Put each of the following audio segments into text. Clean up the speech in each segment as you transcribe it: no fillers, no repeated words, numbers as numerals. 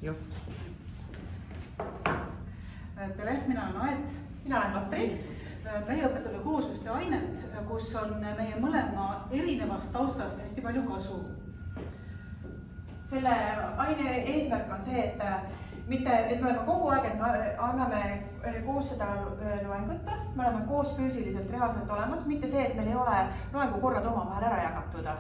Juh. Tere, mina olen Aet. Mina olen Katrin. Meie õpetame koos ühte ainet, kus on meie mõlema erinevast taustast hästi palju kasu. Selle aine eesmärk on see, et me oleme kogu aeg, et me anname koos seda loengut, me oleme koos füüsiliselt reaalselt olemas, mitte see, et meil ei ole loengukorrad omavahel ära jagatud.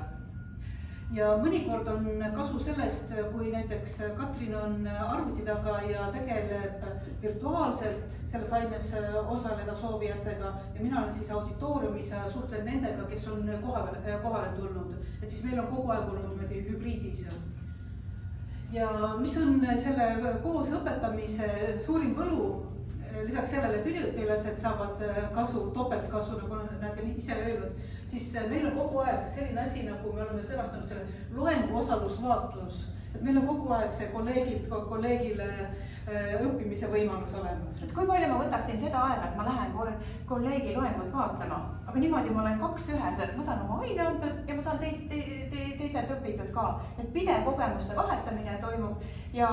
Ja mõnikord on kasu sellest, kui näiteks Katrin on arvuti taga ja tegeleb virtuaalselt selles aines osaleda soovijatega ja mina olen siis auditooriumis ja suhtlen nendega, kes on kohale tulnud. Et siis meil on kogu aeg olnud niimoodi hübriidis. Ja mis on selle koos õpetamise suurim võlu? Lisaks sellele, et üliõpilased saavad kasu, topeltkasu, nagu nad on ise öelnud, siis meil on kogu aeg selline asi, nagu me oleme sõnastanud selle loengu osalusvaatlus. Et meil on kogu aeg see kolleegile õppimise võimalus olemas. Et kui palju ma võtaksin seda aega, et ma lähen kolleegi loengut vaatlema, aga niimoodi ma olen kaks ühes, et ma saan oma aine anda ja ma saan teised õpitud ka. Et pidev kogemuste vahetamine toimub ja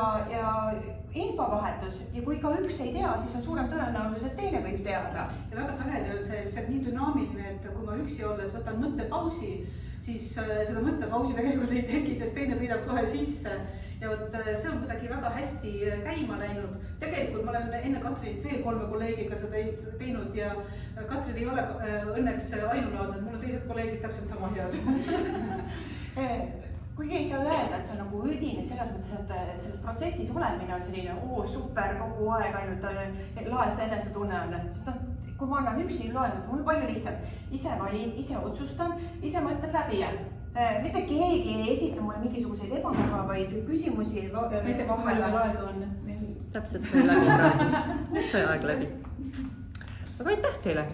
infovahetus ja kui ka üks ei tea, siis on suurem tõenäosus, et teine võib teada. Ja väga sageli on see nii dünaamiline, et kui ma üksi olles võtan mõttepausi, siis seda mõttepausi tegelikult ei teki, sest teine sõidab kohe sisse. Ja võt, see on kuidagi väga hästi käima läinud. Tegelikult ma olen enne Katrinit veel 3 kolleegiga seda teinud ja Katrin ei ole õnneks ainulaadne, mul on teised kolleegid täpselt sama head. Kuigi ei saa öelda, et see on nagu üldine selles mõttes, et selles protsessis olemine on selline super kogu aeg ainult laes enesetunne on. Kui ma annan üksi loengut, mul palju lihtsalt. Ise valin, ise otsustan, ise mõtlen läbi. Mitte keegi ei esita mulle mingisuguseid ebamugavaid küsimusi. Näiteks palju aega on? Täpselt see läbi praegu. See aeg läbi. Aga aitäh teile!